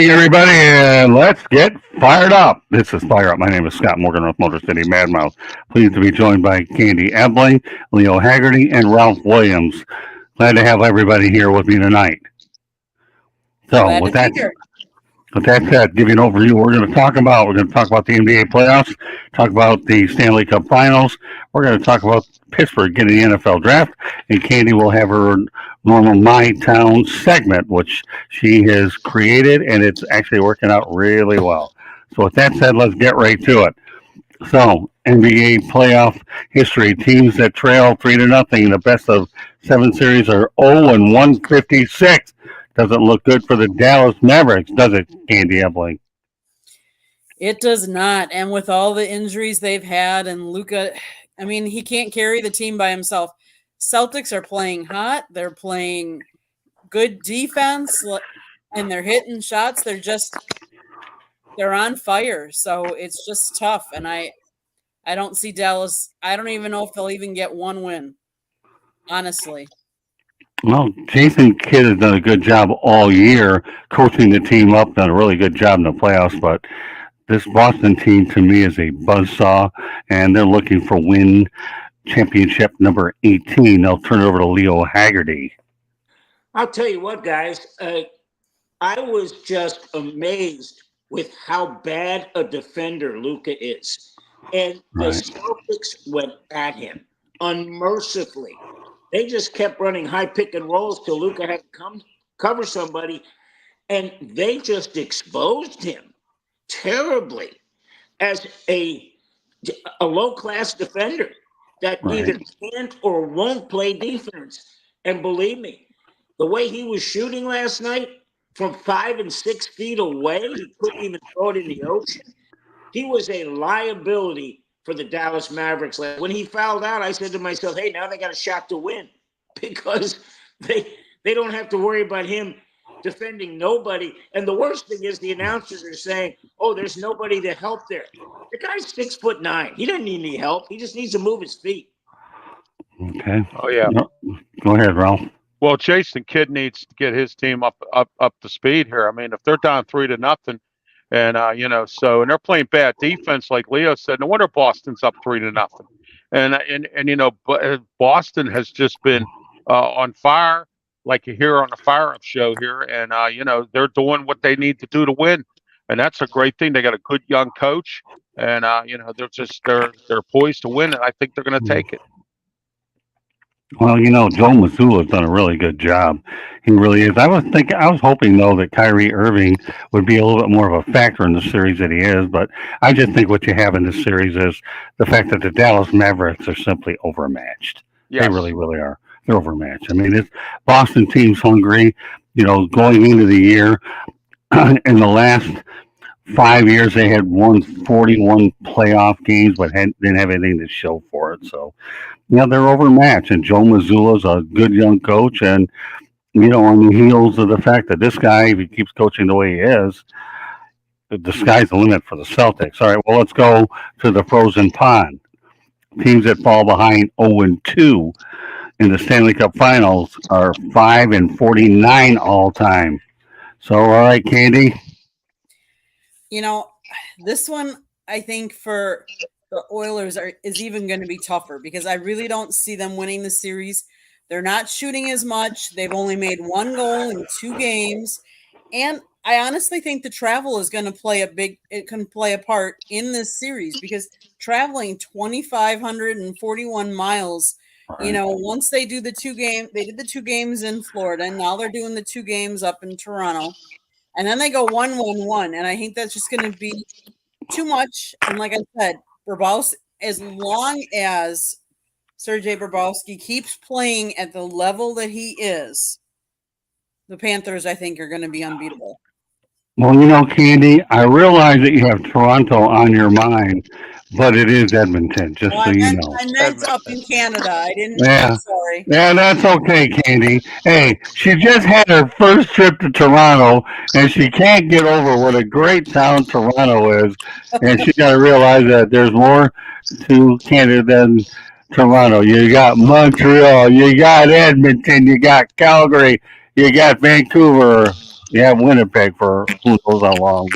morning, everybody, and let's get fired up. This is Fire Up. My name is Scott Morgan with Motor City Madmouth. Pleased to be joined by Candy Ebling, Leo Haggerty, and Ralph Williams. Glad to have everybody here with me tonight. So, Glad to be here. with that said, give you an overview. We're going to talk about. We're going to talk about the NBA playoffs, talk about the Stanley Cup Finals. We're going to talk about Pittsburgh getting the NFL draft, and Candy will have her normal My Town segment, which she has created, and it's actually working out really well. So, with that said, let's get right to it. So, NBA playoff history: teams that trail 3-0 in the best of seven series are 0-156. Doesn't look good for the Dallas Mavericks, does it, Candy Ebling? It does not. And with all the injuries they've had, and Luka, I mean, he can't carry the team by himself. Celtics are playing hot. They're playing good defense, and they're hitting shots. They're on fire. So it's just tough. And I don't see Dallas. I don't even know if they'll even get one win, honestly. Well, Jason Kidd has done a good job all year coaching the team up, done a really good job in the playoffs, but this Boston team to me is a buzzsaw, and they're looking for win championship number 18. They'll turn it over to Leo Haggerty. I'll tell you what, guys, I was just amazed with how bad a defender Luka is. And the Celtics went at him unmercifully. They just kept running high pick and rolls till Luka had to come cover somebody, and they just exposed him terribly as a low-class defender that either can't or won't play defense. And believe me, the way he was shooting last night from 5 and 6 feet away, he couldn't even throw it in the ocean. He was a liability for the Dallas Mavericks. When he fouled out, I said to myself, hey, now they got a shot to win because they don't have to worry about him defending nobody. And the worst thing is the announcers are saying, oh, there's nobody to help there. The guy's 6'9". He doesn't need any help. He just needs to move his feet. Okay. Oh, yeah. Go ahead, Ralph. Well, Jason Kidd needs to get his team up to speed here. I mean, if they're down 3-0, and and they're playing bad defense, like Leo said. No wonder Boston's up 3-0. And Boston has just been on fire, like you hear on the Fire Up show here. And they're doing what they need to do to win, and that's a great thing. They got a good young coach, and they're poised to win, and I think they're going to take it. Well, Joe Mazzulla's done a really good job. He really is. I was hoping though that Kyrie Irving would be a little bit more of a factor in the series that he is, but I just think what you have in this series is the fact that the Dallas Mavericks are simply overmatched. Yes. They really, really are. They're overmatched. I mean, this Boston team's hungry. Going into the year, in the last 5 years, they had won 41 playoff games, but didn't have anything to show for it. So, they're overmatched. And Joe Mazzulla's a good young coach. And, on the heels of the fact that this guy, if he keeps coaching the way he is, the sky's the limit for the Celtics. All right, well, let's go to the frozen pond. Teams that fall behind 0-2 in the Stanley Cup Finals are 5-49 all time. So, all right, Candy. This one, I think for the Oilers is even going to be tougher because I really don't see them winning the series. They're not shooting as much. They've only made one goal in 2 games. And I honestly think the travel is going to play a part in this series because traveling 2,541 miles, once they do they did the 2 games in Florida, and now they're doing the 2 games up in Toronto. And then they go 1-1-1, and I think that's just going to be too much. And like I said, Bobrovsky, as long as Sergei Bobrovsky keeps playing at the level that he is, the Panthers, I think, are going to be unbeatable. Well, Candy, I realize that you have Toronto on your mind, but it is Edmonton, just so you know. I meant up in Canada. I didn't. Yeah. Sorry. Yeah, that's okay, Candy. Hey, she just had her first trip to Toronto, and she can't get over what a great town Toronto is. And she got to realize that there's more to Canada than Toronto. You got Montreal, you got Edmonton, you got Calgary, you got Vancouver. Yeah, Winnipeg for who knows how long,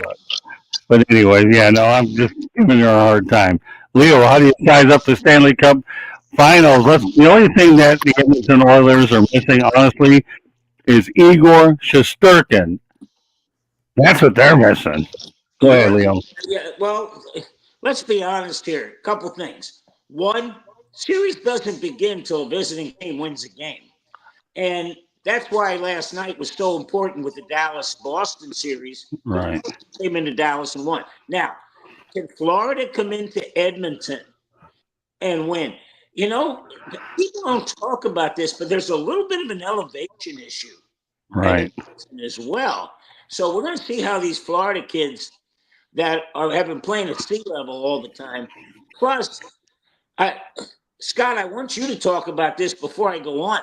but anyway, yeah, no, I'm just giving her a hard time. Leo, how do you size up the Stanley Cup Finals? The only thing that the Edmonton Oilers are missing, honestly, is Igor Shesterkin. That's what they're missing. Go ahead, Yeah, Leo. yeah. Well, let's be honest here. A couple things. One, series doesn't begin till a visiting team wins a game, and that's why last night was so important with the Dallas Boston series. Right. Came into Dallas and won. Now, can Florida come into Edmonton and win? You know, people don't talk about this, but there's a little bit of an elevation issue in Right. Edmonton as well. So we're going to see how these Florida kids that have been playing at sea level all the time. Plus, Scott, I want you to talk about this before I go on.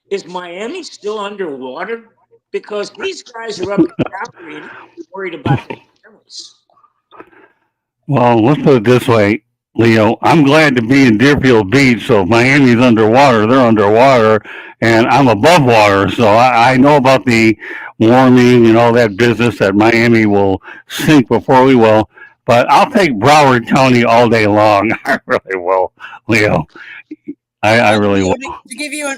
Is Miami still underwater? Because these guys are up in Calgary and they're worried about their families. Well, let's put it this way, Leo. I'm glad to be in Deerfield Beach. So if Miami's underwater, they're underwater, and I'm above water. So I know about the warming and all that business that Miami will sink before we will. But I'll take Broward County all day long. I really will, Leo. I really will. To give you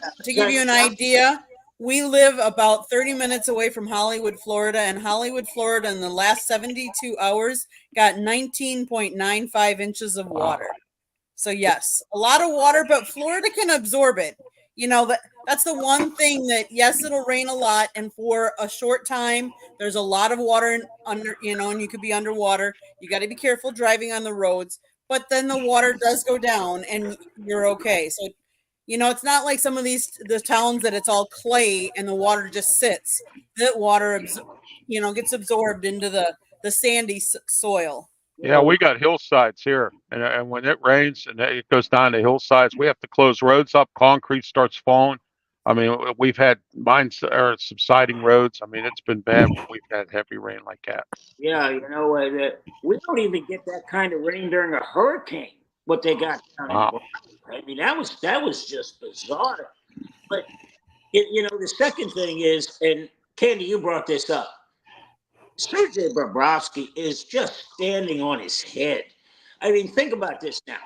an idea, we live about 30 minutes away from Hollywood, Florida, and Hollywood, Florida, in the last 72 hours got 19.95 inches of water. So yes, a lot of water, but Florida can absorb it. You know, that's the one thing that, yes, it'll rain a lot, and for a short time, there's a lot of water under, you know, and you could be underwater. You got to be careful driving on the roads, but then the water does go down, and you're okay. So, you know, it's not like some of the towns that it's all clay and the water just sits. That water, you know, gets absorbed into the sandy soil. Yeah, we got hillsides here, and when it rains and it goes down to hillsides, we have to close roads up. Concrete starts falling. I mean, we've had mines or subsiding roads. I mean, it's been bad when we've had heavy rain like that. Yeah, you know, we don't even get that kind of rain during a hurricane. What they got down in Wow. I mean, that was just bizarre. But you know, the second thing is, and Candy, you brought this up. Sergei Bobrovsky is just standing on his head. I mean, think about this now.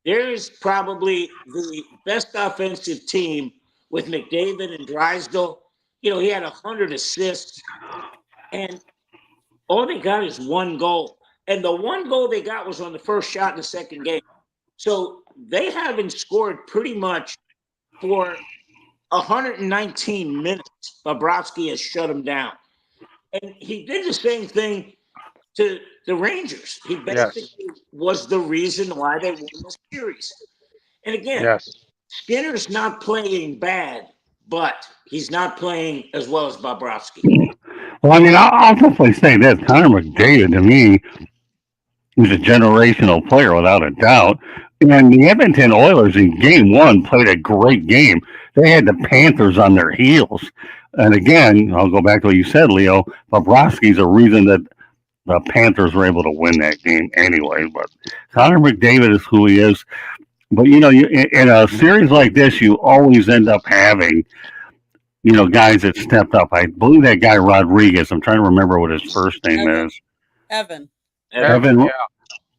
There's probably the best offensive team with McDavid and Drysdale. You know, he had 100 assists, and all they got is one goal. And the one goal they got was on the first shot in the second game. So they haven't scored pretty much for 119 minutes. Bobrovsky has shut them down. And he did the same thing to the Rangers. He basically was the reason why they won the series. And again, Yes. Skinner's not playing bad, but he's not playing as well as Bobrovsky. Well, I mean, I'll definitely say this. Connor McDavid, to me, is a generational player without a doubt. And the Edmonton Oilers in game one played a great game. They had the Panthers on their heels. And again, I'll go back to what you said, Leo. Bobrovsky's a reason that the Panthers were able to win that game anyway. But Connor McDavid is who he is. But, you know, in a series like this, you always end up having, you know, guys that stepped up. I believe that guy Rodriguez. I'm trying to remember what his first name is. Evan. Evan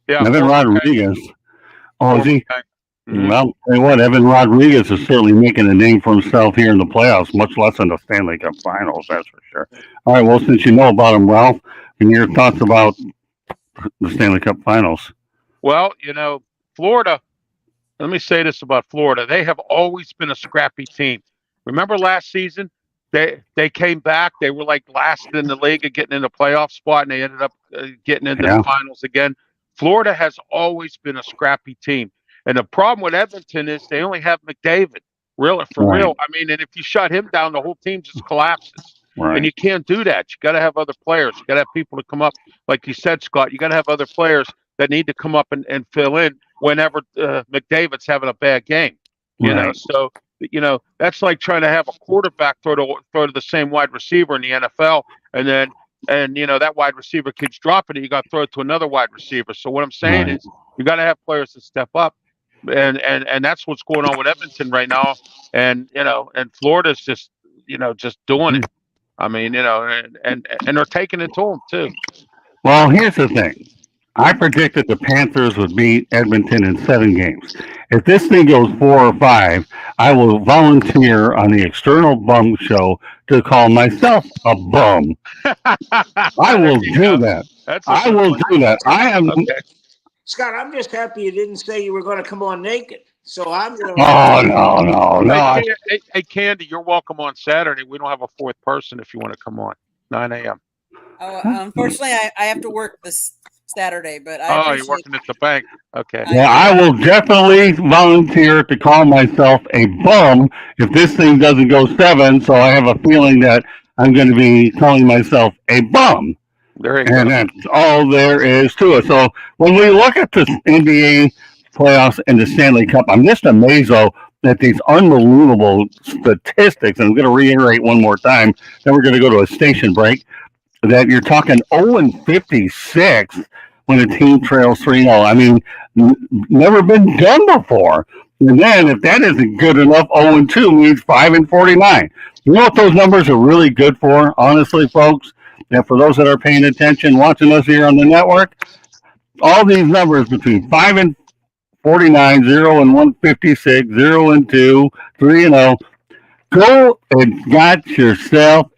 Yeah. Rodriguez. Oh, is he? Mhm. Well, tell you what, Evan Rodriguez is certainly making a name for himself here in the playoffs, much less in the Stanley Cup Finals, that's for sure. All right, well, since you know about him, Ralph, and your thoughts about the Stanley Cup Finals. Well, you know, Florida, let me say this about Florida. They have always been a scrappy team. Remember last season? They came back. They were like last in the league of getting in the playoff spot, and they ended up getting into the finals again. Florida has always been a scrappy team. And the problem with Edmonton is they only have McDavid. Really, for real. I mean, and if you shut him down, the whole team just collapses. Right. And you can't do that. You got to have other players. You got to have people to come up. Like you said, Scott, you got to have other players that need to come up and fill in whenever McDavid's having a bad game. You know, so you know that's like trying to have a quarterback throw to the same wide receiver in the NFL, and you know that wide receiver keeps dropping it. You got to throw it to another wide receiver. So what I'm saying is you got to have players that step up, and that's what's going on with Edmonton right now. And you know, and Florida's just doing it. I mean, and they're taking it to them too. Well, here's the thing. I predicted the Panthers would beat Edmonton in 7 games. If this thing goes 4 or 5, I will volunteer on the External Bum Show to call myself a bum. I There will you do go. that. That's a I good will one. do that. I am. Okay. Scott, I'm just happy you didn't say you were going to come on naked. So I'm going to let Oh you. no! Hey, Candy, you're welcome on Saturday. We don't have a fourth person if you want to come on. 9 a.m. Oh, unfortunately, I have to work this Saturday, but I Oh, you're appreciate working at the bank. Okay. Well, I will definitely volunteer to call myself a bum if this thing doesn't go 7. So I have a feeling that I'm going to be calling myself a bum. There you And go. that's all there is to it. So when we look at the NBA playoffs and the Stanley Cup, I'm just amazed though that these unbelievable statistics, and I'm going to reiterate one more time, then we're going to go to a station break, that you're talking 0 and 56 when a team trails 3-0. I mean, never been done before. And then if that isn't good enough, 0 and 2 means 5 and 49. You know what those numbers are really good for, honestly, folks? And for those that are paying attention, watching us here on the network, all these numbers between 5 and 49, 0 and 156, 0 and 2, 3 and 0. Go and got yourself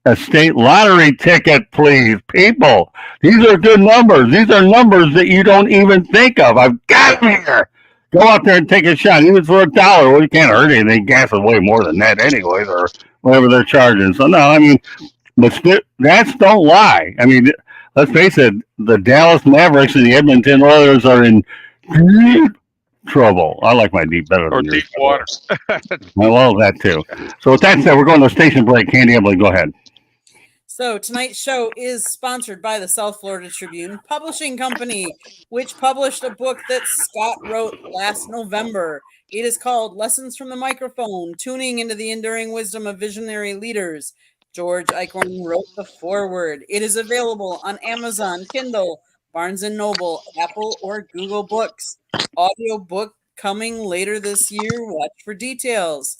a state lottery ticket, please, people. These are good numbers. These are numbers that you don't even think of. I've got them here. Go out there and take a shot, even for $1. Well, you can't hurt anything. Gas is way more than that, anyways, or whatever they're charging. So no, I mean, but that's don't lie. I mean, let's face it. The Dallas Mavericks and the Edmonton Oilers are in deep trouble. I like my deep better Or than yours. deep water. Well, that too. So with that said, we're going to a station break. Candy, Emily, go ahead. So tonight's show is sponsored by the South Florida Tribune Publishing Company, which published a book that Scott wrote last November. It is called Lessons from the Microphone, Tuning into the Enduring Wisdom of Visionary Leaders. George Eichhorn wrote the foreword. It is available on Amazon, Kindle, Barnes & Noble, Apple, or Google Books. Audiobook coming later this year. Watch for details.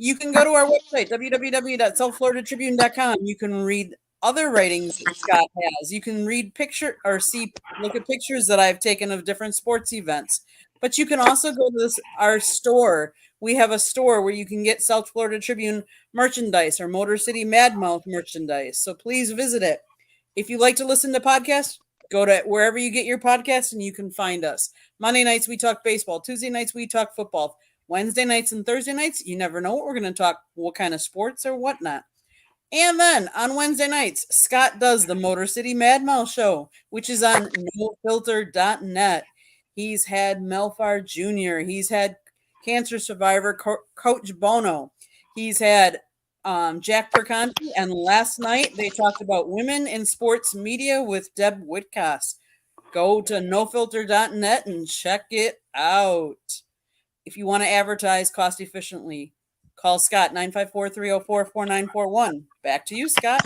You can go to our website, www.southfloridatribune.com. You can read other writings that Scott has. You can read look at pictures that I've taken of different sports events. But you can also go to our store. We have a store where you can get South Florida Tribune merchandise or Motor City Madmouth merchandise. So please visit it. If you like to listen to podcasts, go to wherever you get your podcasts and you can find us. Monday nights, we talk baseball. Tuesday nights, we talk football. Wednesday nights and Thursday nights, you never know what we're going to talk, what kind of sports or whatnot. And then on Wednesday nights, Scott does the Motor City Madmouth Show, which is on nofilter.net. He's had Melfar Jr., he's had cancer survivor Coach Bono, he's had Jack Perconti, and last night they talked about women in sports media with Deb Whitcos. Go to nofilter.net and check it out. If you want to advertise cost efficiently, call Scott 954-304-4941. Back to you, Scott.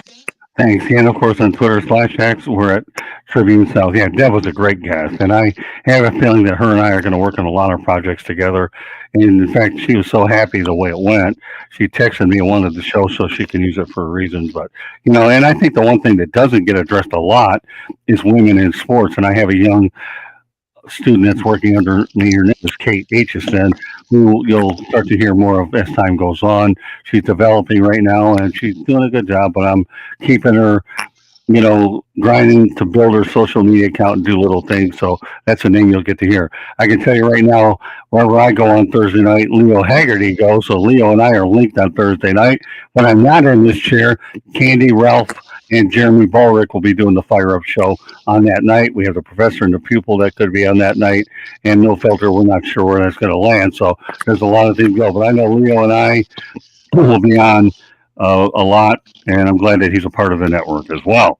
Thanks. And of course, on Twitter /X, we're at Tribune South. Yeah, Deb was a great guest. And I have a feeling that her and I are going to work on a lot of projects together. And in fact, she was so happy the way it went. She texted me and wanted the show so she can use it for reasons. But, and I think the one thing that doesn't get addressed a lot is women in sports. And I have a young student that's working under me. Her name is Kate Aitchison, who you'll start to hear more of as time goes on. She's developing right now, and she's doing a good job. But I'm keeping her, grinding to build her social media account and do little things. So that's a name you'll get to hear. I can tell you right now, wherever I go on Thursday night, Leo Haggerty goes. So Leo and I are linked on Thursday night. When I'm not in this chair, Candy, Ralph, and Jeremy Ballrick will be doing the Fire Up show on that night. We have the professor and the pupil that could be on that night, and No Filter. We're not sure where that's going to land. So there's a lot of things go. But I know Leo and I will be on a lot, and I'm glad that he's a part of the network as well.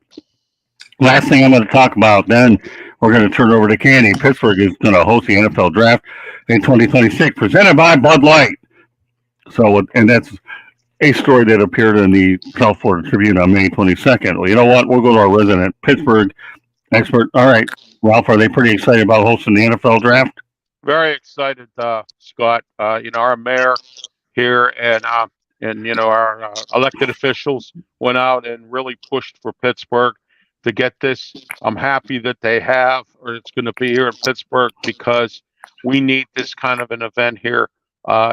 Last thing I'm going to talk about, then we're going to turn it over to Candy. Pittsburgh is going to host the NFL draft in 2026, presented by Bud Light. So, and that's a story that appeared in the South Florida Tribune on May 22nd. Well, you know what? We'll go to our resident Pittsburgh expert. All right, Ralph, are they pretty excited about hosting the NFL draft? Very excited, Scott. Our mayor here, and and our elected officials went out and really pushed for Pittsburgh to get this. I'm happy that they have, or it's going to be here in Pittsburgh, because we need this kind of an event here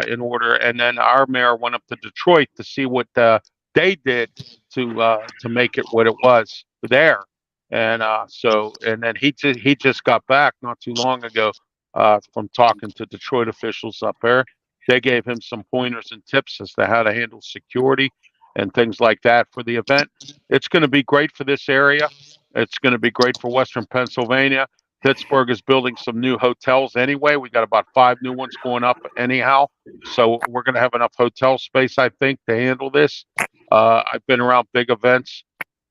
in order. And then our mayor went up to Detroit to see what they did to make it what it was there. And and then he just got back not too long ago from talking to Detroit officials up there. They gave him some pointers and tips as to how to handle security and things like that for the event. It's going to be great for this area. It's going to be great for Western Pennsylvania. Pittsburgh is building some new hotels anyway. We got about 5 new ones going up anyhow. So we're going to have enough hotel space, I think, to handle this. I've been around big events,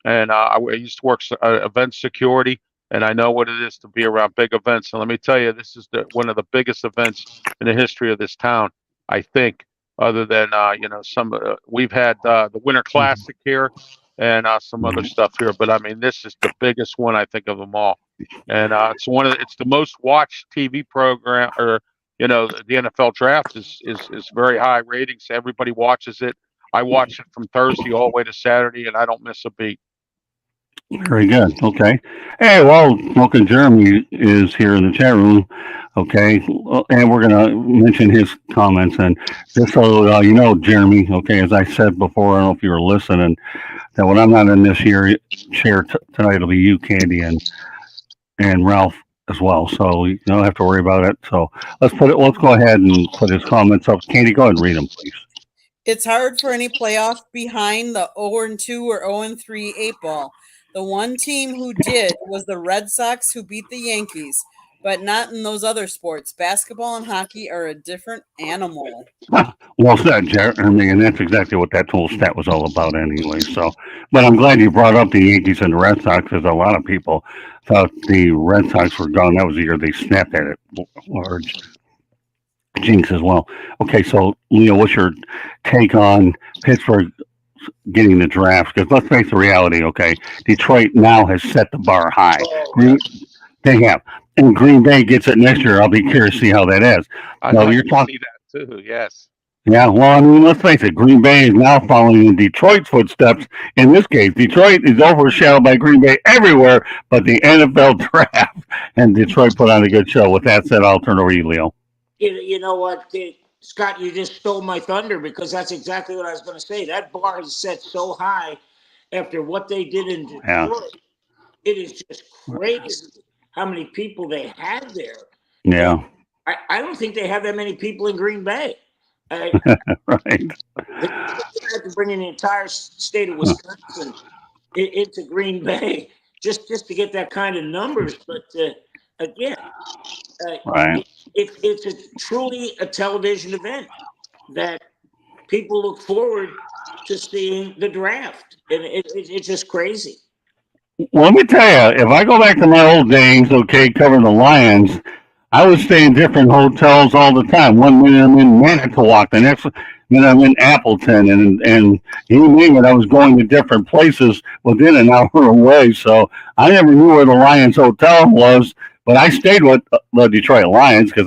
and I used to work event security, and I know what it is to be around big events. And let me tell you, this is one of the biggest events in the history of this town, I think, other than, we've had the Winter Classic here and some other stuff here. But, I mean, this is the biggest one, I think, of them all. And it's the most watched TV program, or, the NFL draft is very high ratings. Everybody watches it. I watch it from Thursday all the way to Saturday, and I don't miss a beat. Very good. Okay. Hey, well, Smoking Jeremy is here in the chat room. Okay. And we're going to mention his comments. And just so Jeremy, okay, as I said before, I don't know if you were listening, that when I'm not in this chair tonight, it'll be you, Candy, and Ralph as well. So you don't have to worry about it. So let's go ahead and put his comments up. Candy, go ahead and read them, please. It's hard for any playoff behind the 0-2 or 0-3 8 ball. The one team who did was the Red Sox, who beat the Yankees, but not in those other sports. Basketball and hockey are a different animal. Well said, Jeremy, and that's exactly what that whole stat was all about anyway. So, but I'm glad you brought up the Yankees and the Red Sox, because a lot of people thought the Red Sox were gone. That was the year they snapped at it large. Jinx as well. Okay, so Leo, what's your take on Pittsburgh getting the draft? Because let's face the reality, okay? Detroit now has set the bar high. They have. And Green Bay gets it next year. I'll be curious to see how that is. So you're talking see that too, yes. Yeah, well, I mean, let's face it. Green Bay is now following in Detroit's footsteps. In this case, Detroit is overshadowed by Green Bay everywhere but the NFL draft. And Detroit put on a good show. With that said, I'll turn over to you, Leo. You know what, Scott, you just stole my thunder, because that's exactly what I was going to say. That bar is set so high after what they did in Detroit. Yeah. It is just crazy how many people they had there. Yeah. I don't think they have that many people in Green Bay. Right. They had to bring in the entire state of Wisconsin into Green Bay just to get that kind of numbers. But again, right. It's truly a television event that people look forward to seeing the draft, and it's just crazy. Well, let me tell you, if I go back to my old days, okay, covering the Lions, I would stay in different hotels all the time. One minute I'm in Manitowoc, the next minute I'm in Appleton, and you name it, I was going to different places within an hour away. So I never knew where the Lions hotel was, but I stayed with the Detroit Lions because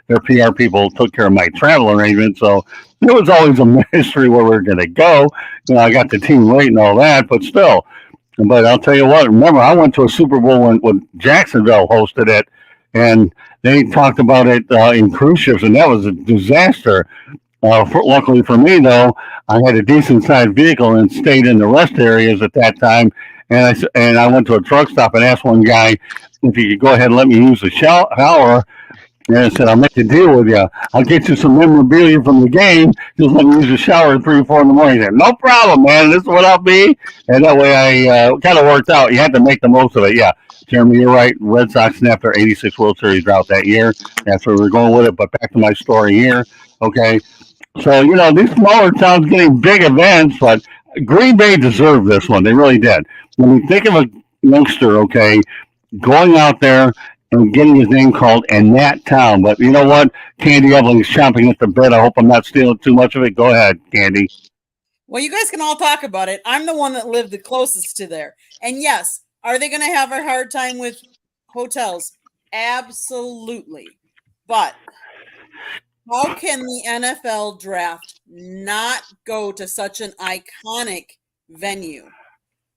their PR people took care of my travel arrangement. So it was always a mystery where we were going to go. I got the team late and all that, but still. But I'll tell you what, remember, I went to a Super Bowl when Jacksonville hosted it, and they talked about it in cruise ships, and that was a disaster. Luckily for me, though, I had a decent-sized vehicle and stayed in the rest areas at that time. And I went to a truck stop and asked one guy if he could go ahead and let me use the shower. And I said, I'll make a deal with you. I'll get you some memorabilia from the game. Just let me use the shower at 3 or 4 in the morning. He said, no problem, man. This is what I'll be. And that way I kind of worked out. You had to make the most of it. Yeah, Jeremy, you're right. Red Sox snapped their 86 World Series drought that year. That's where we're going with it. But back to my story here. Okay. So, these smaller towns getting big events, but Green Bay deserved this one. They really did. When you think of a youngster, okay, going out there and getting his name called in that town. But you know what? Candy Evelyn's chomping at the bit. I hope I'm not stealing too much of it. Go ahead, Candy. Well, you guys can all talk about it. I'm the one that lived the closest to there. And yes, are they going to have a hard time with hotels? Absolutely. But how can the NFL draft not go to such an iconic venue?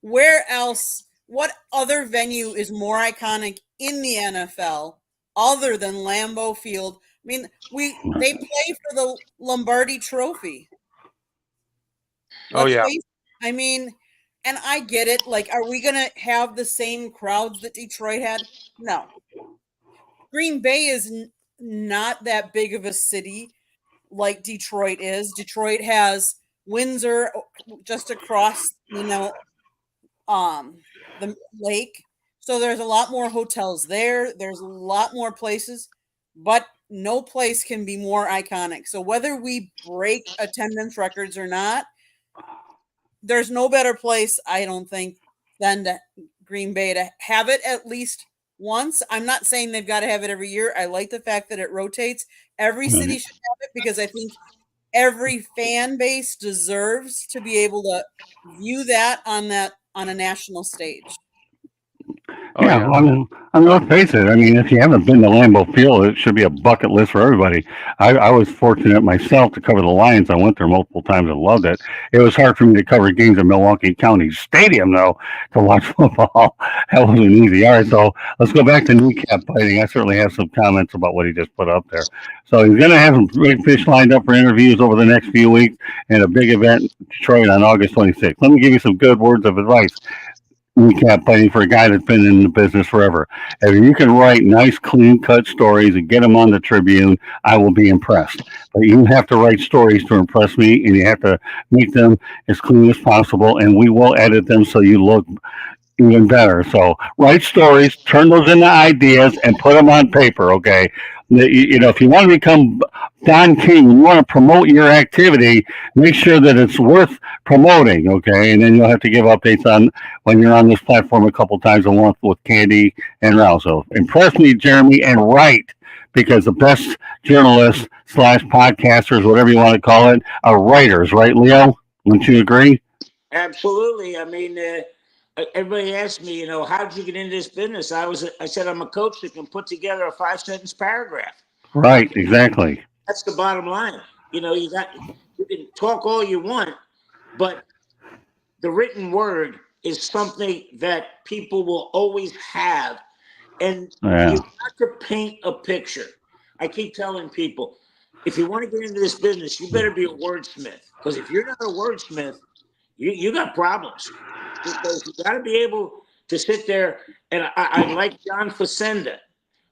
Where else, what other venue is more iconic in the NFL other than Lambeau Field? I mean, they play for the Lombardi Trophy. Oh, yeah. I mean, and I get it. Like, are we going to have the same crowds that Detroit had? No. Green Bay is not that big of a city like Detroit is. Detroit has Windsor just across, the lake. So there's a lot more hotels there. There's a lot more places, but no place can be more iconic. So whether we break attendance records or not, there's no better place, I don't think, than Green Bay to have it at least once. I'm not saying they've got to have it every year. I like the fact that it rotates. Every city should have it because I think every fan base deserves to be able to view that on a national stage. Oh, yeah. I mean, let's face it. I mean, if you haven't been to Lambeau Field, it should be a bucket list for everybody. I was fortunate myself to cover the Lions. I went there multiple times and loved it. It was hard for me to cover games in Milwaukee County Stadium, though, to watch football. That wasn't easy. All right, so let's go back to kneecap fighting. I certainly have some comments about what he just put up there. So he's going to have some big fish lined up for interviews over the next few weeks and a big event in Detroit on August 26th. Let me give you some good words of advice. Kneecap fighting for a guy that's been in the business forever. If you can write nice, clean-cut stories and get them on the Tribune, I will be impressed. But you have to write stories to impress me, and you have to make them as clean as possible, and we will edit them so you look even better. So write stories, turn those into ideas, and put them on paper, okay? If you want to become Don King, you want to promote your activity, make sure that it's worth promoting, okay? And then you'll have to give updates on when you're on this platform a couple times a month with Candy and Ralph. So impress me, Jeremy, and write, because the best journalists / podcasters, whatever you want to call it, are writers, right, Leo? Wouldn't you agree? Absolutely. I mean, everybody asks me, how did you get into this business? I said, I'm a coach that can put together a 5-sentence paragraph. Right, exactly. That's the bottom line. You can talk all you want, but the written word is something that people will always have. And you have to paint a picture. I keep telling people, if you want to get into this business, you better be a wordsmith. Because if you're not a wordsmith, you got problems. Because you got to be able to sit there, and I like John Facenda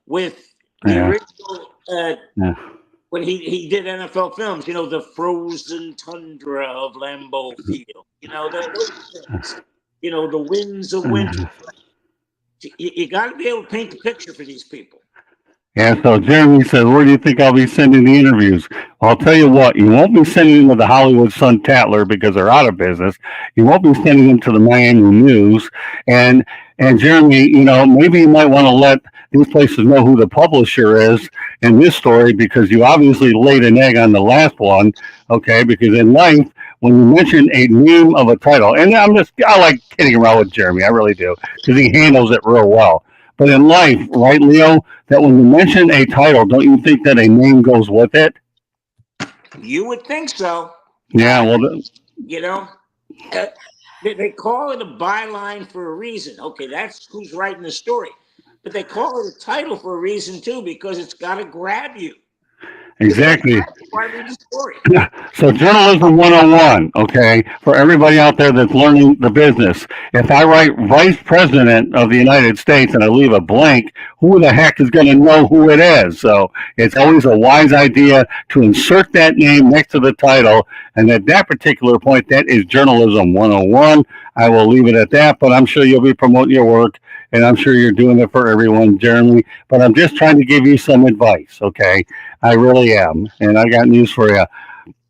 with the original when he did NFL films. The frozen tundra of Lambeau Field. Those things. The winds of winter. You got to be able to paint the picture for these people. Yeah, so Jeremy says, where do you think I'll be sending the interviews? I'll tell you what, you won't be sending them to the Hollywood Sun-Tatler because they're out of business. You won't be sending them to the Miami News. And Jeremy, maybe you might want to let these places know who the publisher is in this story, because you obviously laid an egg on the last one, okay? Because in life, when you mention a name of a title, and I like kidding around with Jeremy, I really do, because he handles it real well. But in life, right, Leo, that when you mention a title, don't you think that a name goes with it? You would think so. Yeah, well, they call it a byline for a reason. Okay, that's who's writing the story. But they call it a title for a reason, too, because it's got to grab you. Exactly. So journalism 101, okay, for everybody out there that's learning the business. If I write Vice President of the United States and I leave a blank, who the heck is going to know who it is? So it's always a wise idea to insert that name next to the title. And at that particular point, that is journalism 101. I will leave it at that, but I'm sure you'll be promoting your work, and I'm sure you're doing it for everyone, Jeremy. But I'm just trying to give you some advice, okay? I really am. And I got news for you.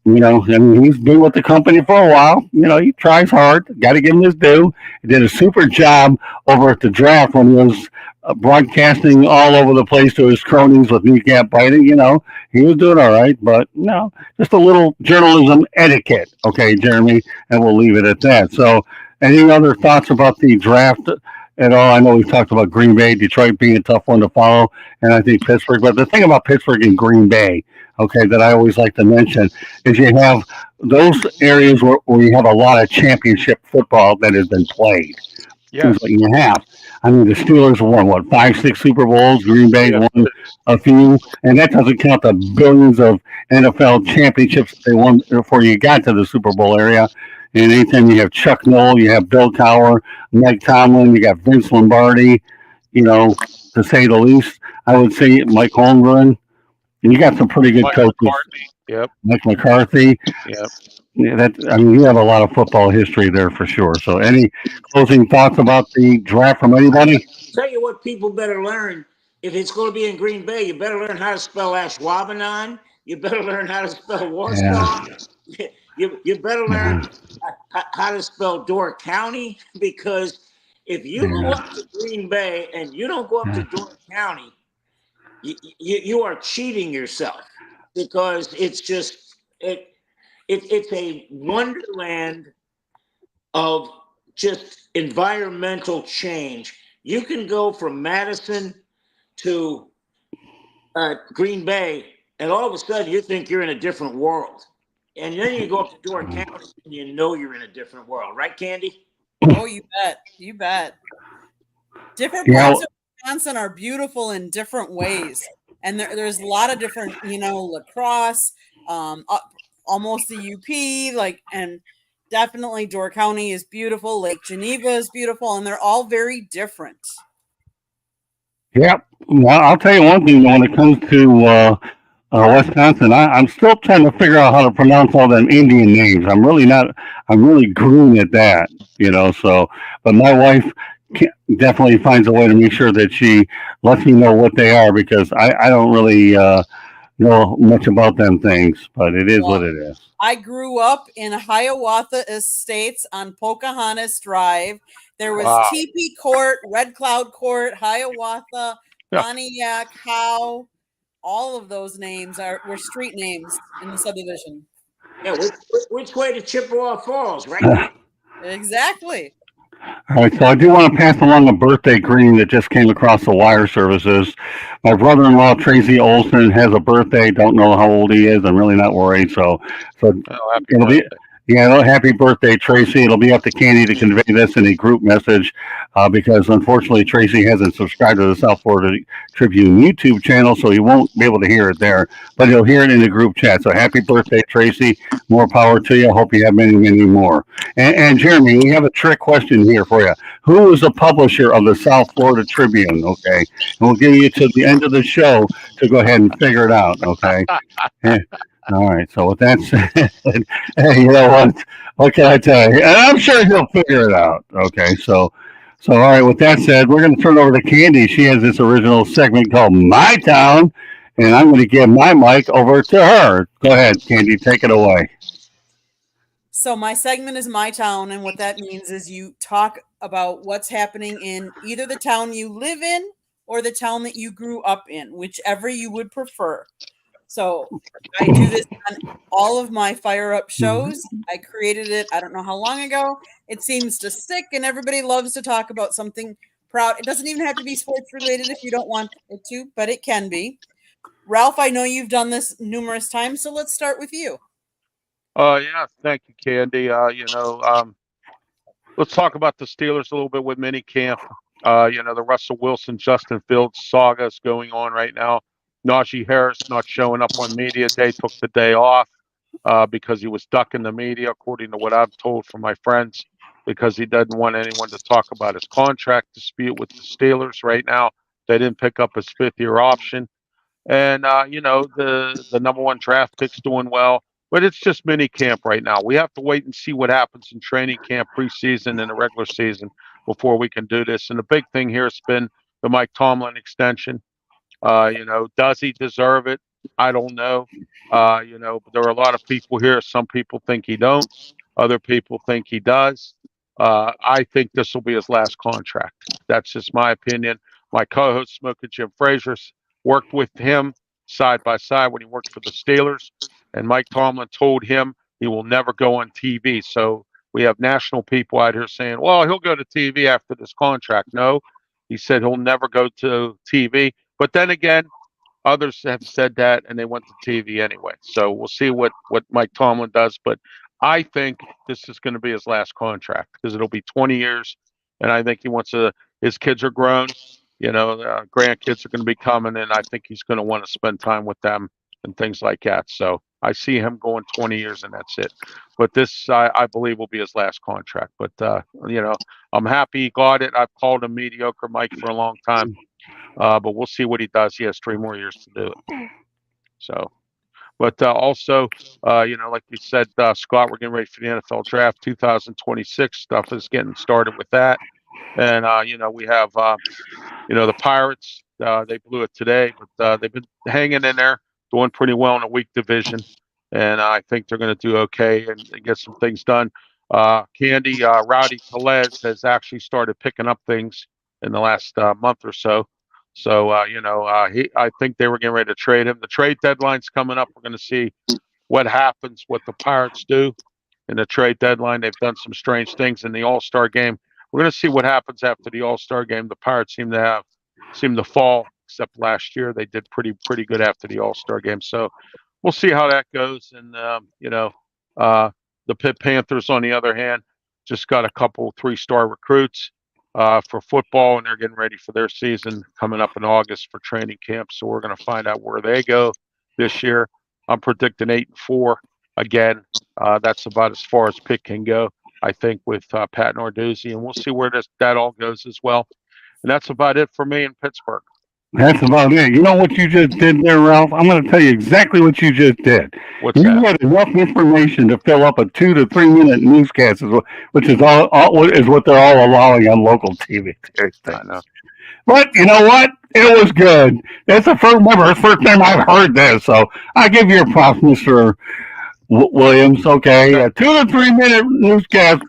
He's been with the company for a while. He tries hard. Got to give him his due. He did a super job over at the draft when he was broadcasting all over the place to his cronies with kneecap biting. He was doing all right. But, just a little journalism etiquette, okay, Jeremy? And we'll leave it at that. So any other thoughts about the draft at all. I know we've talked about Green Bay, Detroit being a tough one to follow, and I think Pittsburgh. But the thing about Pittsburgh and Green Bay, okay, that I always like to mention is you have those areas where you have a lot of championship football that has been played. Is what Yes. you have. I mean, the Steelers won what 5, 6 Super Bowls. Green Bay Yes. won a few, and that doesn't count the billions of NFL championships they won before you got to the Super Bowl area. And anytime you have Chuck Noll, you have Bill Cowher, Mike Tomlin, you got Vince Lombardi, you know, to say the least. I would say Mike Holmgren. And you got some pretty good Mike coaches, McCartney. Yep. Mike McCarthy. Yep. Yeah, that I mean, you have a lot of football history there for sure. So, any closing thoughts about the draft from anybody? Tell you what, people better learn. If it's going to be in Green Bay, you better learn how to spell Ashwaubenon. You better learn how to spell Yeah. Warsaw. You better learn how to spell Door County, because if you go Yeah. up to Green Bay and you don't go up to Yeah. Door County, you are cheating yourself, because it's just it's a wonderland of just environmental change. You can go from Madison to Green Bay, and all of a sudden you think you're in a different world. And then you go up to Door County and you know you're in a different world, right, Candy? Oh, you bet. You bet. Different Yeah. parts of Wisconsin are beautiful in different ways. And there's a lot of different, lacrosse, almost the UP, and definitely Door County is beautiful. Lake Geneva is beautiful, and they're all very different. Yep. Well, I'll tell you one thing when it comes to Wisconsin, I'm still trying to figure out how to pronounce all them Indian names. I'm really not. I'm really green at that, So, but my wife definitely finds a way to make sure that she lets me know what they are because I don't really know much about them things. But it is what Well, it is. I grew up in Hiawatha Estates on Pocahontas Drive. There was Wow. Teepee Court, Red Cloud Court, Hiawatha, Yeah. Pontiac, Howe. All of those names were street names in the subdivision. Yeah, which way to Chippewa Falls, right? Exactly. All right, so I do want to pass along a birthday greeting that just came across the wire services. My brother-in-law Tracy Olson has a birthday. Don't know how old he is. I'm really not worried. So Oh, happy it'll be birthday. yeah. Happy birthday, Tracy. It'll be up to Candy to convey this in a group message because unfortunately Tracy hasn't subscribed to the South Florida Tribune YouTube channel, so he won't be able to hear it there. But he'll hear it in the group chat. So happy birthday, Tracy. More power to you. I hope you have many, many more. And Jeremy, we have a trick question here for you. Who is the publisher of the South Florida Tribune? Okay, and we'll give you to the end of the show to go ahead and figure it out. Okay. All right. So with that said, hey, you know what? What can I tell you? And I'm sure he'll figure it out. Okay. So all right. With that said, we're going to turn over to Candy. She has this original segment called My Town, and I'm going to give my mic over to her. Go ahead, Candy. Take it away. So my segment is My Town, and what that means is you talk about what's happening in either the town you live in or the town that you grew up in, whichever you would prefer. So I do this on all of my Fire Up shows. I created it, I don't know how long ago. It seems to stick, and everybody loves to talk about something proud. It doesn't even have to be sports related if you don't want it to, but it can be. Ralph, I know you've done this numerous times, so let's start with you. Yeah. Thank you, Candy. Let's talk about the Steelers a little bit with mini camp. The Russell Wilson, Justin Fields saga is going on right now. Najee Harris not showing up on media day, took the day off because he was ducking the media, according to what I've told from my friends, because he doesn't want anyone to talk about his contract dispute with the Steelers right now. They didn't pick up his fifth-year option. And the number one draft pick's doing well, but it's just mini camp right now. We have to wait and see what happens in training camp, preseason, and the regular season before we can do this. And the big thing here has been the Mike Tomlin extension. Does he deserve it? I don't know. There are a lot of people here. Some people think he don't. Other people think he does. I think this will be his last contract. That's just my opinion. My co-host, Smoker Jim Frazier's worked with him side by side when he worked for the Steelers, and Mike Tomlin told him he will never go on TV. So we have national people out here saying, well, he'll go to TV after this contract. No, he said he'll never go to TV. But then again, others have said that, and they went to TV anyway. So we'll see what Mike Tomlin does. But I think this is going to be his last contract because it'll be 20 years, and I think he wants to. His kids are grown. Grandkids are going to be coming, and I think he's going to want to spend time with them and things like that. So I see him going 20 years, and that's it. But this, I believe, will be his last contract. But I'm happy he got it. I've called him mediocre Mike for a long time. But we'll see what he does. He has 3 more years to do it. So, but also, like you said, Scott, we're getting ready for the NFL draft 2026. Stuff is getting started with that. And, we have, the Pirates. They blew it today, but they've been hanging in there, doing pretty well in a weak division. And I think they're going to do okay and get some things done. Rowdy Tellez has actually started picking up things in the last month or so. So, I think they were getting ready to trade him. The trade deadline's coming up. We're going to see what happens, what the Pirates do in the trade deadline. They've done some strange things in the All-Star game. We're going to see what happens after the All-Star game. The Pirates seem to fall, except last year. They did pretty good after the All-Star game. So we'll see how that goes. And, the Pitt Panthers, on the other hand, just got a couple 3-star recruits for football, and they're getting ready for their season coming up in August for training camp. So we're going to find out where they go this year. I'm predicting 8-4 again. That's about as far as Pitt can go, I think, with Pat Narduzzi, and we'll see where that all goes as well. And that's about it for me in Pittsburgh. That's about it. You know what you just did there, Ralph? I'm going to tell you exactly what you just did. What's you that? had enough information to fill up a 2 to 3 minute newscast, which is all is what they're all allowing on local TV. I know. But you know what? It was good. That's the first time I've heard this. So I give you a props, Mr. Williams. Okay, a 2 to 3 minute newscast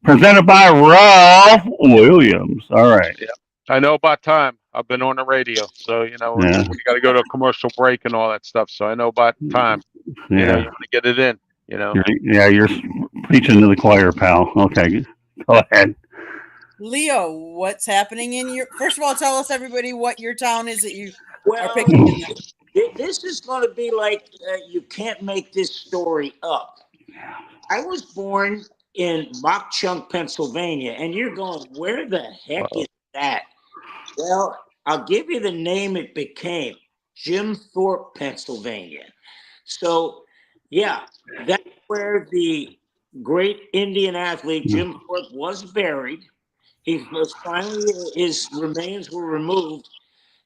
presented by Ralph Williams. All right. Yeah. I know about time. I've been on the radio, so we got to go to a commercial break and all that stuff. So I know about time. Yeah, you want to get it in. You're preaching to the choir, pal. Okay, go ahead. Leo, what's happening in your? First of all, tell us everybody what your town is that you are picking. This is going to be like you can't make this story up. I was born in Mock Chunk, Pennsylvania, and you're going, where the heck is that? Well, I'll give you the name it became, Jim Thorpe, Pennsylvania. So, yeah, that's where the great Indian athlete Jim Thorpe was buried. He was finally, his remains were removed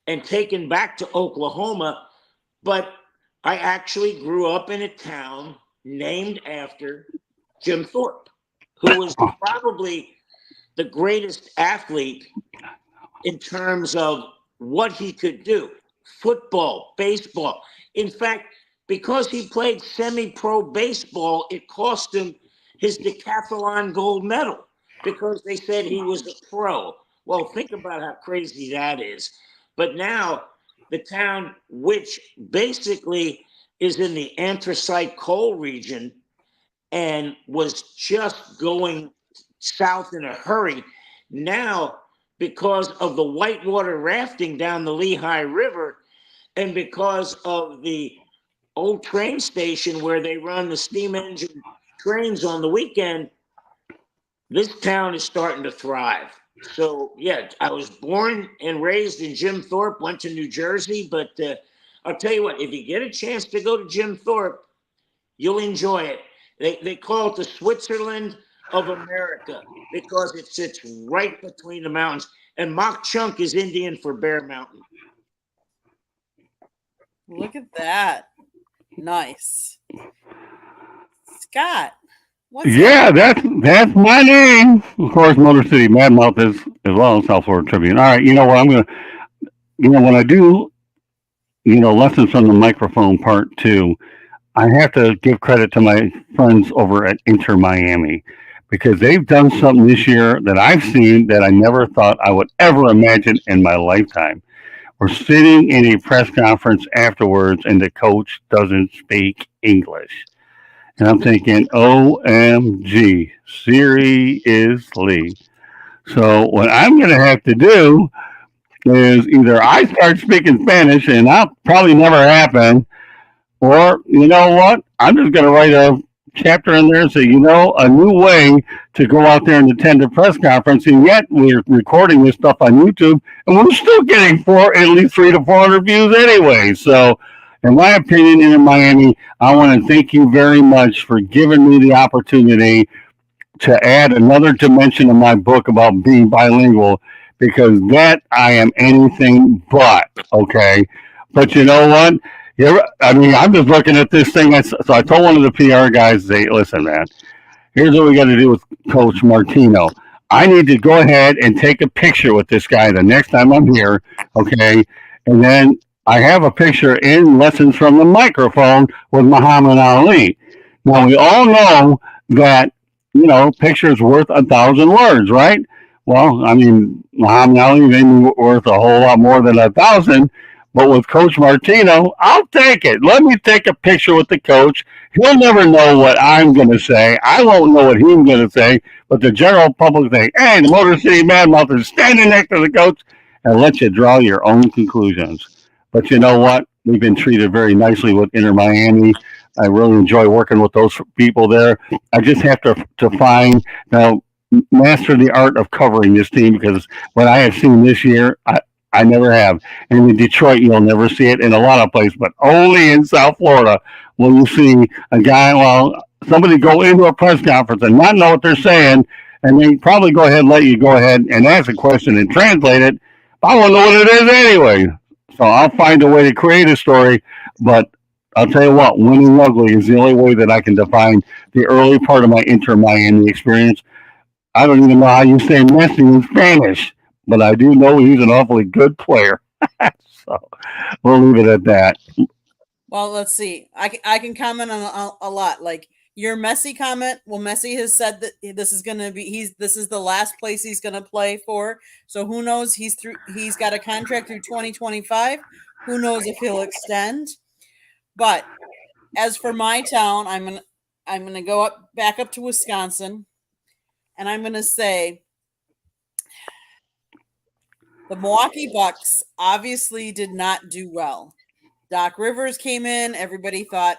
and taken back to Oklahoma. But I actually grew up in a town named after Jim Thorpe, who was probably the greatest athlete in terms of what he could do. Football, baseball. In fact, because he played semi-pro baseball, it cost him his decathlon gold medal because they said he was a pro. Well, think about how crazy that is. But now the town, which basically is in the anthracite coal region and was just going south in a hurry, now because of the whitewater rafting down the Lehigh River and because of the old train station where they run the steam engine trains on the weekend, this town is starting to thrive. So, yeah, I was born and raised in Jim Thorpe, went to New Jersey, but I'll tell you what, if you get a chance to go to Jim Thorpe, you'll enjoy it. They call it the Switzerland of America because it sits right between the mountains. And Mock Chunk is Indian for Bear Mountain. Look at that. Nice. Scott. That's my name. Of course, Motor City Madmouth is as well as South Florida Tribune. All right, you know what I'm gonna, when I do, lessons from the microphone part 2, I have to give credit to my friends over at Inter Miami because they've done something this year that I've seen that I never thought I would ever imagine in my lifetime. We're sitting in a press conference afterwards, and the coach doesn't speak English. And I'm thinking, OMG, seriously. So what I'm going to have to do is either I start speaking Spanish, and that'll probably never happen, or you know what? I'm just going to write a chapter in there and say, a new way to go out there and attend a press conference, and yet we're recording this stuff on YouTube, and we're still getting at least 300 to 400 views anyway. So, in my opinion, in Miami, I want to thank you very much for giving me the opportunity to add another dimension of my book about being bilingual, because that I am anything but. Okay. But you know what? I'm just looking at this thing. So I told one of the PR guys, listen, man, here's what we got to do with Coach Martino. I need to go ahead and take a picture with this guy the next time I'm here. Okay. And then I have a picture in Lessons from the Microphone with Muhammad Ali. Now, we all know that picture's worth 1,000 words, right? Well, I mean, Muhammad Ali may be worth a whole lot more than 1,000, but with Coach Martino, I'll take it. Let me take a picture with the coach. He'll never know what I'm going to say. I won't know what he's going to say, but the general public think, hey, the Motor City Madmouth is standing next to the coach, and let you draw your own conclusions. But you know what? We've been treated very nicely with Inter Miami. I really enjoy working with those people there. I just have to find master the art of covering this team, because what I have seen this year, I never have. And in Detroit, you'll never see it in a lot of places, but only in South Florida will you see a guy, somebody go into a press conference and not know what they're saying, and they probably go ahead and let you go ahead and ask a question and translate it. But I won't know what it is anyway. So I'll find a way to create a story, but I'll tell you what, winning ugly is the only way that I can define the early part of my Inter Miami experience. I don't even know how you say Messi in Spanish, but I do know he's an awfully good player. So we'll leave it at that. Well, let's see. I can comment on a lot. Like your Messi comment. Well, Messi has said that this is going to be this is the last place he's going to play for. So who knows? He's got a contract through 2025. Who knows if he'll extend? But as for my town, I'm gonna go back up to Wisconsin, and I'm gonna say the Milwaukee Bucks obviously did not do well. Doc Rivers came in. Everybody thought,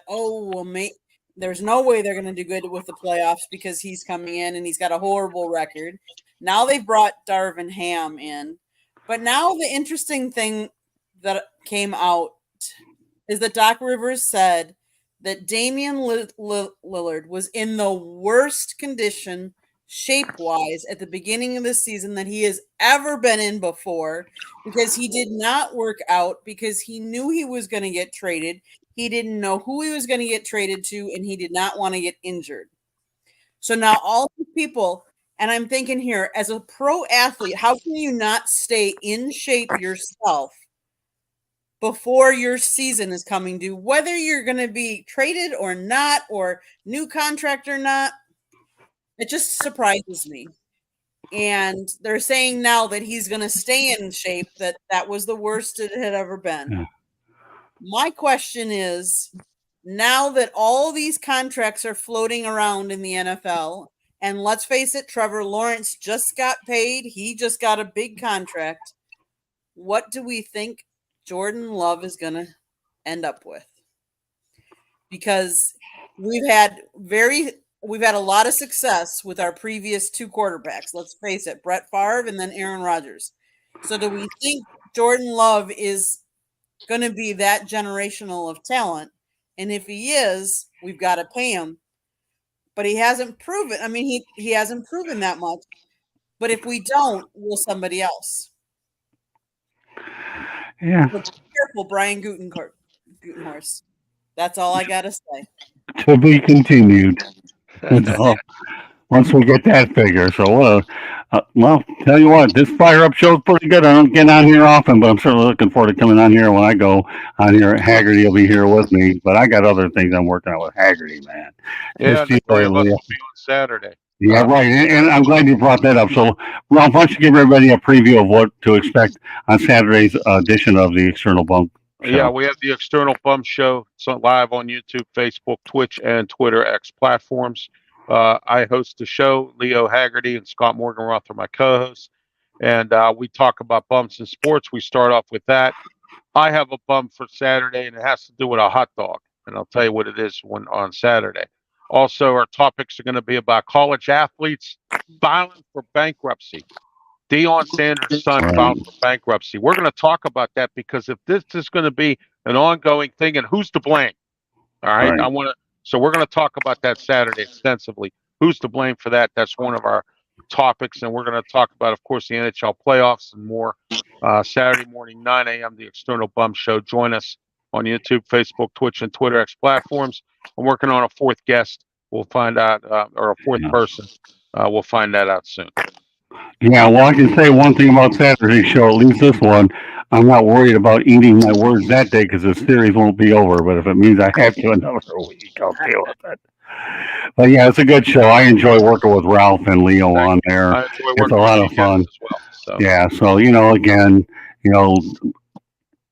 there's no way they're going to do good with the playoffs because he's coming in and he's got a horrible record. Now they've brought Darvin Ham in. But now the interesting thing that came out is that Doc Rivers said that Damian Lillard was in the worst condition shape-wise at the beginning of the season that he has ever been in before, because he did not work out, because he knew he was going to get traded. He didn't know who he was going to get traded to, and he did not want to get injured. So now all these people, and I'm thinking here, as a pro athlete, how can you not stay in shape yourself before your season is coming due, whether you're going to be traded or not, or new contract or not? It just surprises me. And they're saying now that he's going to stay in shape, that was the worst it had ever been. Yeah. My question is, now that all these contracts are floating around in the NFL, and let's face it, Trevor Lawrence just got paid. He just got a big contract. What do we think Jordan Love is going to end up with? Because we've had a lot of success with our previous two quarterbacks. Let's face it, Brett Favre and then Aaron Rodgers. So do we think Jordan Love is going to be that generational of talent? And if he is, we've got to pay him. But he hasn't proven. I mean, he hasn't proven that much. But if we don't, will somebody else? Yeah. So be careful, Brian Gutenhorst. That's all I got to say. To be continued. Once we get that figure. So, tell you what, this Fire Up show's pretty good. I don't get on here often, but I'm certainly looking forward to coming on here. When I go on here, Haggerty will be here with me, but I got other things I'm working on with Haggerty, man. Yeah, the three of us will be on Saturday. Yeah, right. And I'm glad you brought that up. So, Ralph, why don't you give everybody a preview of what to expect on Saturday's edition of the External Bunk Yeah, we have the External Bum Show. It's live on YouTube, Facebook, Twitch, and Twitter X platforms. I host the show. Leo Haggerty and Scott Morganroth are my co-hosts. And we talk about bumps in sports. We start off with that. I have a bum for Saturday, and it has to do with a hot dog. And I'll tell you what it is on Saturday. Also, our topics are going to be about college athletes filing for bankruptcy. Deion Sanders' son filed for bankruptcy. We're going to talk about that because if this is going to be an ongoing thing, and who's to blame? All right. So we're going to talk about that Saturday extensively. Who's to blame for that? That's one of our topics. And we're going to talk about, of course, the NHL playoffs and more. Saturday morning, 9 a.m., the External Bum Show. Join us on YouTube, Facebook, Twitch, and Twitter X platforms. I'm working on a fourth guest. We'll find out, or a fourth person. We'll find that out soon. Yeah, well, I can say one thing about Saturday's show, at least this one. I'm not worried about eating my words that day because the series won't be over. But if it means I have to another week, I'll deal with it. But yeah, it's a good show. I enjoy working with Ralph and Leo on there. I enjoy It's a working lot with of you guys fun. as well. So. Yeah, so again,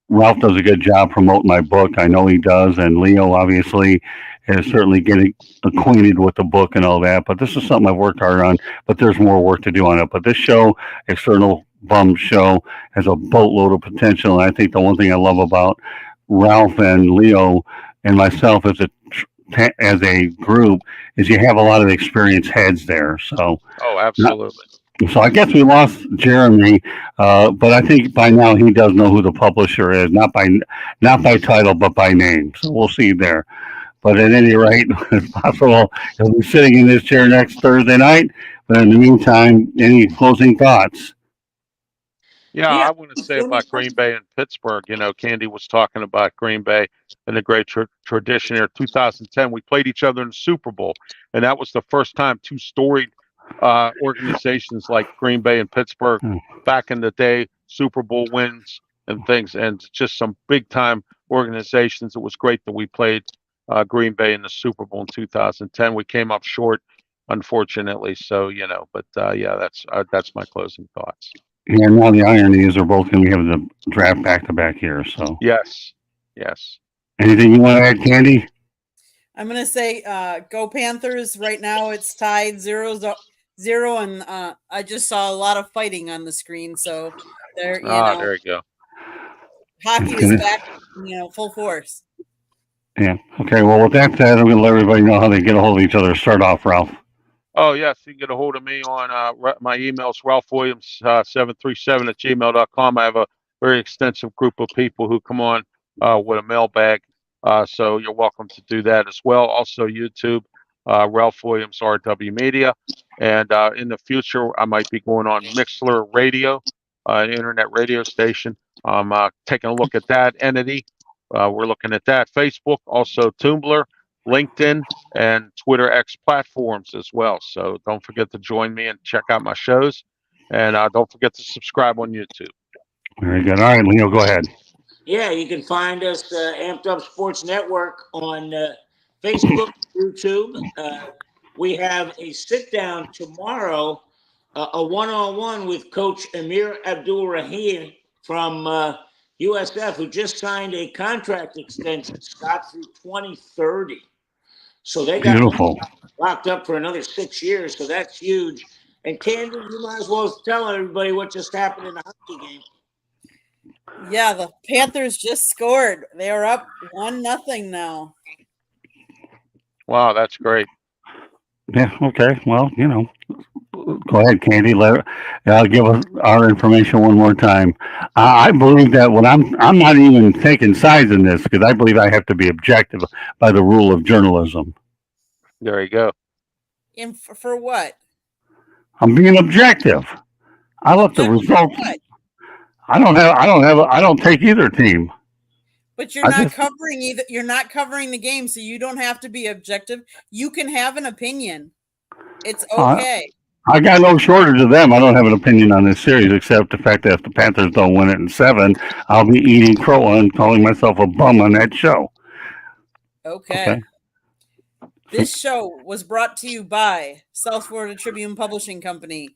Ralph does a good job promoting my book. I know he does, and Leo obviously is certainly getting acquainted with the book and all that. But this is something I've worked hard on. But there's more work to do on it. But this show, External Bum Show, has a boatload of potential. And I think the one thing I love about Ralph and Leo and myself as a group is you have a lot of experienced heads there. So. Oh, absolutely. So I guess we lost Jeremy, but I think by now he does know who the publisher is, not by title, but by name. So we'll see there. But at any rate, it's possible he'll be sitting in this chair next Thursday night. But in the meantime, any closing thoughts? Yeah, I want to say about Green Bay and Pittsburgh. Candy was talking about Green Bay and the great tradition here. 2010, we played each other in the Super Bowl, and that was the first time two storied organizations like Green Bay and Pittsburgh back in the day, Super Bowl wins and things, and just some big time organizations. It was great that we played Green Bay in the Super Bowl in 2010. We came up short, unfortunately. So but yeah, that's my closing thoughts. Yeah, now the irony is they're both going to be having the draft back to back here. So yes. Anything you want to add, Candy? I'm going to say go Panthers. Right now it's tied 0-0, and I just saw a lot of fighting on the screen. So there you go. Hockey is back, full force. Yeah. Okay. Well, with that said, I'm going to let everybody know how they get a hold of each other. Start off, Ralph. Oh, yes. You can get a hold of me on my emails, ralphwilliams737@gmail.com. I have a very extensive group of people who come on with a mailbag. So you're welcome to do that as well. Also, YouTube, Ralph Williams, RW Media. And in the future, I might be going on Mixler Radio, an internet radio station. I'm taking a look at that entity. We're looking at that. Facebook, also Tumblr, LinkedIn, and Twitter X platforms as well. So don't forget to join me and check out my shows. And don't forget to subscribe on YouTube. Very good. All right, Leo, go ahead. Yeah, you can find us Amped Up Sports Network on Facebook, YouTube. We have a sit-down tomorrow, a one-on-one with Coach Amir Abdul-Rahim from USF, who just signed a contract extension, Scott, through 2030. So they got locked up for another 6 years, so that's huge. And Candy, you might as well tell everybody what just happened in the hockey game. Yeah, the Panthers just scored. They are up 1-0 now. Wow, that's great. Yeah. Okay. Well, go ahead, Candy. Give us our information one more time. I believe that when I'm not even taking sides in this because I believe I have to be objective by the rule of journalism. There you go. And for what? I'm being objective. I look the results. I don't take either team. But you're not covering either. You're not covering the game, so you don't have to be objective. You can have an opinion. It's okay. I got no shortage of them. I don't have an opinion on this series except the fact that if the Panthers don't win it in 7, I'll be eating crow and calling myself a bum on that show. Okay. This show was brought to you by South Florida Tribune Publishing Company,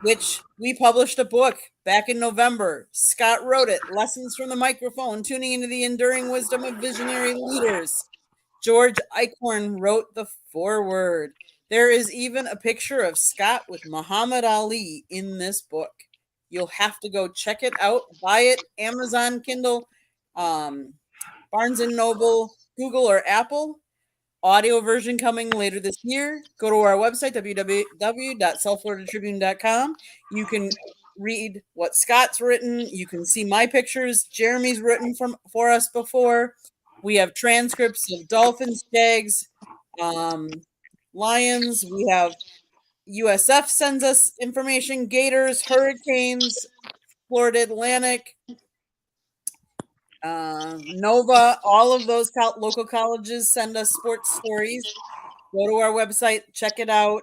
which we published a book back in November. Scott wrote it, Lessons from the Microphone, Tuning into the Enduring Wisdom of Visionary Leaders. George Eichhorn wrote the foreword. There is even a picture of Scott with Muhammad Ali in this book. You'll have to go check it out, buy it, Amazon, Kindle, Barnes & Noble, Google, or Apple. Audio version coming later this year. Go to our website, www.southfloridatribune.com. You can read what Scott's written. You can see my pictures. Jeremy's written for us before. We have transcripts of Dolphins, Jags, Lions. We have USF sends us information, Gators, Hurricanes, Florida Atlantic, Nova, all of those local colleges send us sports stories. Go to our website, check it out.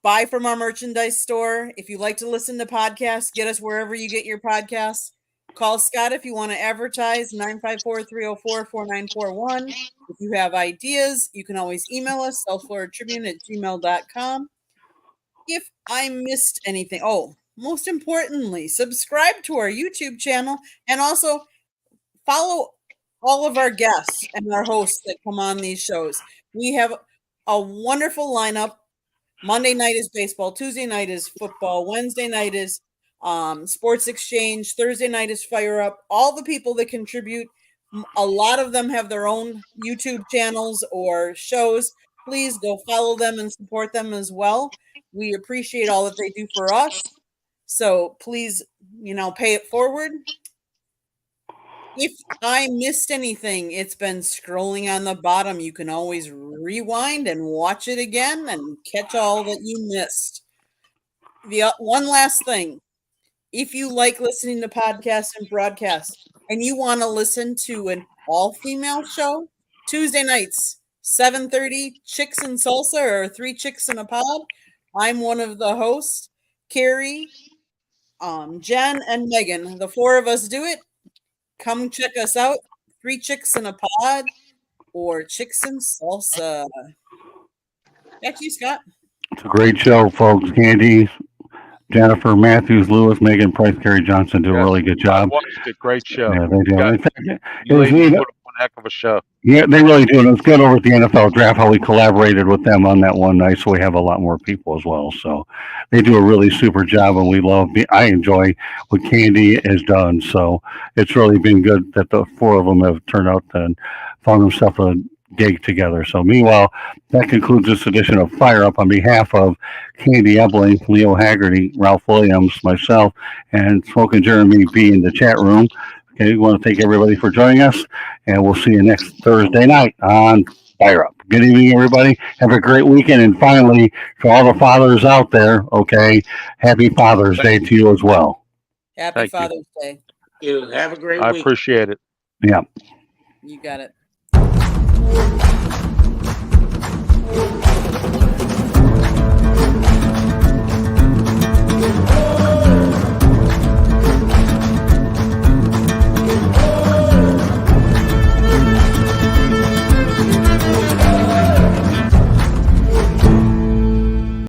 Buy from our merchandise store. If you like to listen to podcasts, get us wherever you get your podcasts. Call Scott if you want to advertise, 954-304-4941. If you have ideas, you can always email us, southfloridatribune@gmail.com. If I missed anything, most importantly, subscribe to our YouTube channel and also follow all of our guests and our hosts that come on these shows. We have a wonderful lineup. Monday night is baseball. Tuesday night is football. Wednesday night is Sports Exchange. Thursday night is Fire Up. All the people that contribute, a lot of them have their own YouTube channels or shows. Please go follow them and support them as well. We appreciate all that they do for us. So please, pay it forward. If I missed anything, it's been scrolling on the bottom. You can always rewind and watch it again and catch all that you missed. One last thing. If you like listening to podcasts and broadcasts and you want to listen to an all-female show, Tuesday nights, 7:30, Chicks and Salsa, or 3 Chicks in a Pod. I'm one of the hosts, Carrie, Jen, and Megan. The 4 of us do it. Come check us out. 3 Chicks in a Pod or Chicks and Salsa. Back to you, Scott. It's a great show, folks. Candy, Jennifer, Matthews, Lewis, Megan, Price, Carrie Johnson do a really good job. I watched it. Great show. Yeah, they do. You ladies put up one heck of a show. Yeah, they really do. And it's good over at the NFL Draft how we collaborated with them on that one night, so we have a lot more people as well. So they do a really super job, and I enjoy what Candy has done. So it's really been good that the 4 of them have turned out and found themselves a gig together. So meanwhile, that concludes this edition of Fire Up. On behalf of Candy Ebling, Leo Haggerty, Ralph Williams, myself, and Smoking Jeremy B in the chat room. Okay, we want to thank everybody for joining us, and we'll see you next Thursday night on Fire Up. Good evening, everybody. Have a great weekend. And finally, for all the fathers out there, okay, happy Father's Day to you as well. Happy Father's Day. You have a great I week. appreciate it. Yeah. You got it.